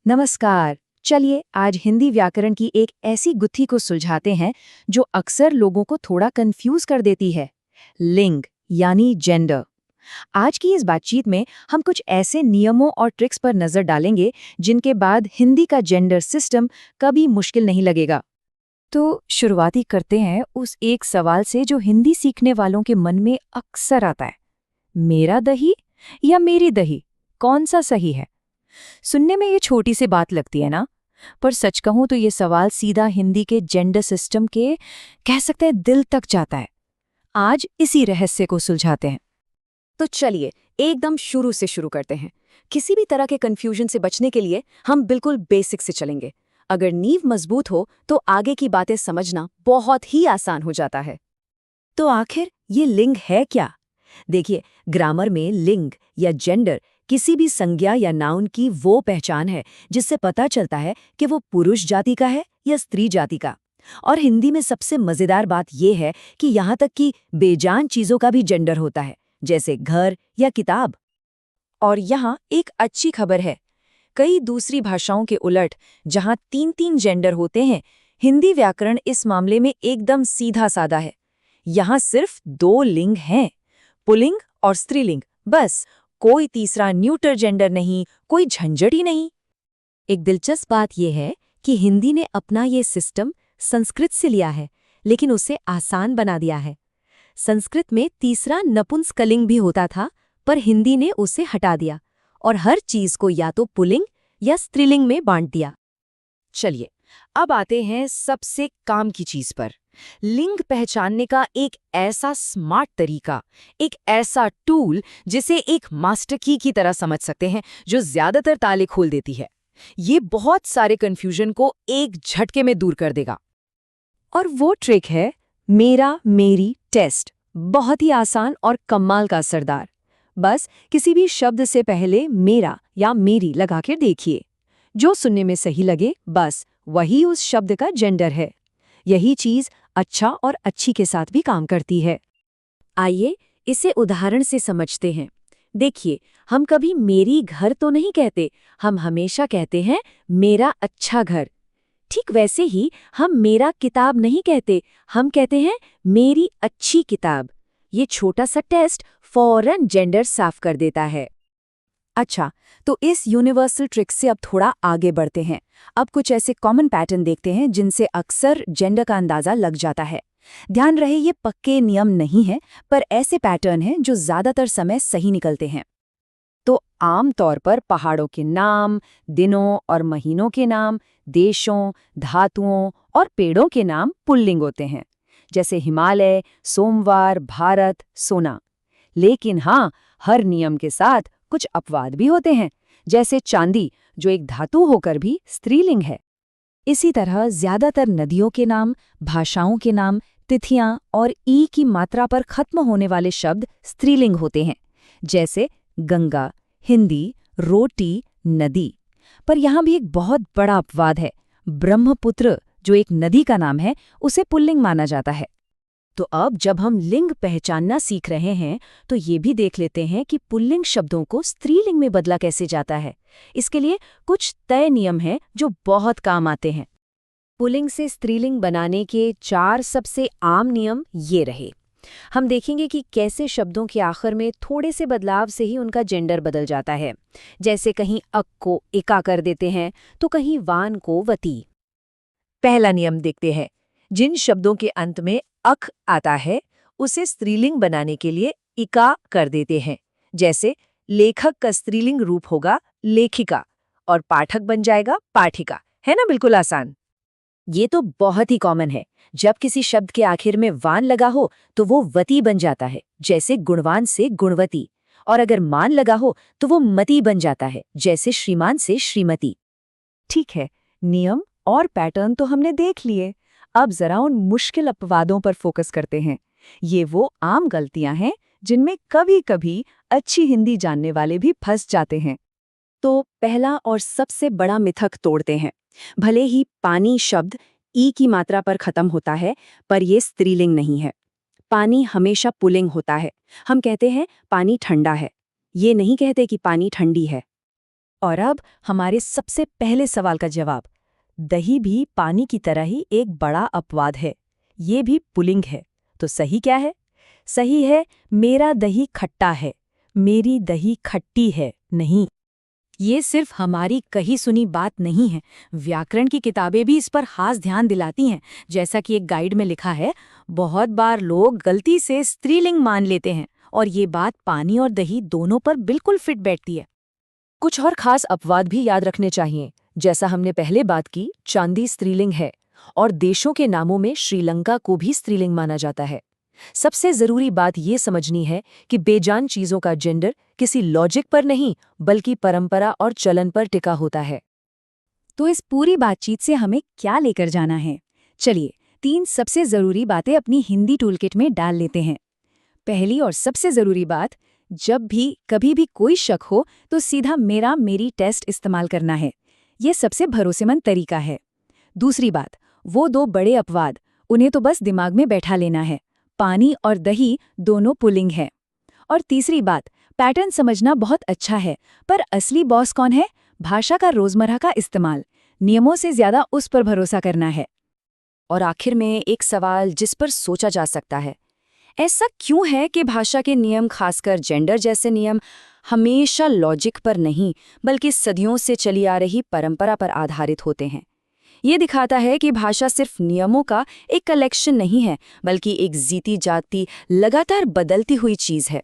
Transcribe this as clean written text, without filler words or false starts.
नमस्कार। चलिए आज हिंदी व्याकरण की एक ऐसी गुत्थी को सुलझाते हैं जो अक्सर लोगों को थोड़ा कंफ्यूज कर देती है। लिंग यानी जेंडर। आज की इस बातचीत में हम कुछ ऐसे नियमों और ट्रिक्स पर नजर डालेंगे जिनके बाद हिंदी का जेंडर सिस्टम कभी मुश्किल नहीं लगेगा। तो शुरुआती करते हैं उस एक सवाल से जो हिंदी सीखने वालों के मन में अक्सर आता है। मेरा दही या मेरी दही, कौन सा सही है? सुनने में ये छोटी सी बात लगती है ना, पर सच कहूं तो ये सवाल सीधा हिंदी के जेंडर सिस्टम के कह सकते हैं दिल तक जाता है। आज इसी रहस्य को सुलझाते हैं। तो चलिए एकदम शुरू से शुरू करते हैं। किसी भी तरह के कंफ्यूजन से बचने के लिए हम बिल्कुल बेसिक से चलेंगे। अगर नींव मजबूत हो तो आगे की बातें समझना बहुत ही आसान हो जाता है। तो आखिर ये लिंग है क्या? देखिए, ग्रामर में लिंग या जेंडर किसी भी संज्ञा या नाउन की वो पहचान है जिससे पता चलता है कि वो पुरुष जाति का है या स्त्री जाति का। और हिंदी में सबसे मजेदार बात यह है कि यहाँ तक कि बेजान चीजों का भी जेंडर होता है, जैसे घर या किताब। और यहाँ एक अच्छी खबर है, कई दूसरी भाषाओं के उलट जहाँ 3-3 जेंडर होते हैं, हिंदी व्याकरण इस मामले में एकदम सीधा साधा है। यहाँ सिर्फ 2 लिंग हैं, पुल्लिंग और स्त्रीलिंग, बस। कोई तीसरा न्यूटर जेंडर नहीं, कोई झंझट ही नहीं। एक दिलचस्प बात यह है कि हिंदी ने अपना ये सिस्टम संस्कृत से लिया है, लेकिन उसे आसान बना दिया है। संस्कृत में तीसरा नपुंसकलिंग भी होता था, पर हिंदी ने उसे हटा दिया और हर चीज को या तो पुल्लिंग या स्त्रीलिंग में बांट दिया। चलिए अब आते हैं सबसे काम की चीज पर, लिंग पहचानने का एक ऐसा स्मार्ट तरीका, एक ऐसा टूल जिसे एक मास्टर की तरह समझ सकते हैं, जो ज्यादातर ताले खोल देती है। ये बहुत सारे कंफ्यूजन को एक झटके में दूर कर देगा। और वो ट्रिक है मेरा मेरी टेस्ट। बहुत ही आसान और कमाल का असरदार। बस किसी भी शब्द से पहले मेरा या मेरी लगाकर देखिए। जो सुनने में सही लगे, बस वही उस शब्द का जेंडर है। यही चीज अच्छा और अच्छी के साथ भी काम करती है। आइए इसे उदाहरण से समझते हैं। देखिए, हम कभी मेरी घर तो नहीं कहते, हम हमेशा कहते हैं मेरा अच्छा घर। ठीक वैसे ही हम मेरा किताब नहीं कहते, हम कहते हैं मेरी अच्छी किताब। ये छोटा सा टेस्ट फौरन जेंडर साफ कर देता है। अच्छा, तो इस यूनिवर्सल ट्रिक से अब थोड़ा आगे बढ़ते हैं। अब कुछ ऐसे कॉमन पैटर्न देखते हैं जिनसे अक्सर जेंडर का अंदाजा लग जाता है। ध्यान रहे, ये पक्के नियम नहीं हैं, पर ऐसे पैटर्न हैं जो ज्यादातर समय सही निकलते हैं। तो आम तौर पर पहाड़ों के नाम, दिनों और महीनों के नाम, देशों, धातुओं और पेड़ों के नाम पुल्लिंग होते हैं, जैसे हिमालय, सोमवार, भारत, सोना। लेकिन हाँ, हर नियम के साथ कुछ अपवाद भी होते हैं, जैसे चांदी, जो एक धातु होकर भी स्त्रीलिंग है। इसी तरह ज्यादातर नदियों के नाम, भाषाओं के नाम, तिथियां और ई की मात्रा पर खत्म होने वाले शब्द स्त्रीलिंग होते हैं, जैसे गंगा, हिंदी, रोटी, नदी। पर यहाँ भी एक बहुत बड़ा अपवाद है। ब्रह्मपुत्र, जो एक नदी का नाम है, उसे पुल्लिंग माना जाता है। तो अब जब हम लिंग पहचानना सीख रहे हैं, तो ये भी देख लेते हैं कि पुल्लिंग शब्दों को स्त्रीलिंग में बदला कैसे जाता है। इसके लिए कुछ तय नियम हैं जो बहुत काम आते हैं। पुल्लिंग से स्त्रीलिंग बनाने के 4 सबसे आम नियम ये रहे। हम देखेंगे कि कैसे शब्दों के आखिर में थोड़े से बदलाव से ही उनका जेंडर बदल जाता है। जैसे कहीं अक को इका कर देते हैं, तो कहीं वान को वती। पहला नियम देखते हैं। जिन शब्दों के अंत में अक आता है, उसे स्त्रीलिंग बनाने के लिए इका कर देते हैं। जैसे लेखक का स्त्रीलिंग रूप होगा लेखिका और पाठक बन जाएगा पाठिका। है ना, बिल्कुल आसान। ये तो बहुत ही कॉमन है। जब किसी शब्द के आखिर में वान लगा हो तो वो वती बन जाता है, जैसे गुणवान से गुणवती। और अगर मान लगा हो तो वो मती बन जाता है, जैसे श्रीमान से श्रीमती। ठीक है, नियम और पैटर्न तो हमने देख लिए। अब जरा उन मुश्किल अपवादों पर फोकस करते हैं। ये वो आम गलतियां हैं जिनमें कभी-कभी अच्छी हिंदी जानने वाले भी फंस जाते हैं। तो पहला और सबसे बड़ा मिथक तोड़ते हैं। भले ही पानी शब्द ई की मात्रा पर खत्म होता है, पर यह स्त्रीलिंग नहीं है। पानी हमेशा पुल्लिंग होता है। हम कहते हैं पानी ठंडा है, ये नहीं कहते कि पानी ठंडी है। और अब हमारे सबसे पहले सवाल का जवाब। दही भी पानी की तरह ही एक बड़ा अपवाद है। ये भी पुल्लिंग है। तो सही क्या है? सही है, मेरा दही खट्टा है, मेरी दही खट्टी है नहीं। ये सिर्फ हमारी कही सुनी बात नहीं है, व्याकरण की किताबें भी इस पर खास ध्यान दिलाती हैं। जैसा कि एक गाइड में लिखा है, बहुत बार लोग गलती से स्त्रीलिंग मान लेते हैं और ये बात पानी और दही दोनों पर बिल्कुल फिट बैठती है। कुछ और खास अपवाद भी याद रखने चाहिए। जैसा हमने पहले बात की, चांदी स्त्रीलिंग है और देशों के नामों में श्रीलंका को भी स्त्रीलिंग माना जाता है। सबसे जरूरी बात ये समझनी है कि बेजान चीजों का जेंडर किसी लॉजिक पर नहीं बल्कि परंपरा और चलन पर टिका होता है। तो इस पूरी बातचीत से हमें क्या लेकर जाना है? चलिए, 3 सबसे जरूरी बातें अपनी हिंदी टूलकिट में डाल लेते हैं। पहली और सबसे जरूरी बात, जब भी कभी भी कोई शक हो तो सीधा मेरा मेरी टेस्ट इस्तेमाल करना है। ये सबसे भरोसेमंद तरीका है। दूसरी बात, वो 2 बड़े अपवाद, उन्हें तो बस दिमाग में बैठा लेना है। पानी और दही दोनों पुल्लिंग है। और तीसरी बात, पैटर्न समझना बहुत अच्छा है, पर असली बॉस कौन है? भाषा का रोजमर्रा का इस्तेमाल। नियमों से ज्यादा उस पर भरोसा करना है। और आखिर में एक सवाल जिस पर सोचा जा सकता है, ऐसा क्यों है कि भाषा के नियम, खासकर जेंडर जैसे नियम, हमेशा लॉजिक पर नहीं बल्कि सदियों से चली आ रही परंपरा पर आधारित होते हैं? ये दिखाता है कि भाषा सिर्फ नियमों का एक कलेक्शन नहीं है, बल्कि एक जीती जाती, लगातार बदलती हुई चीज है।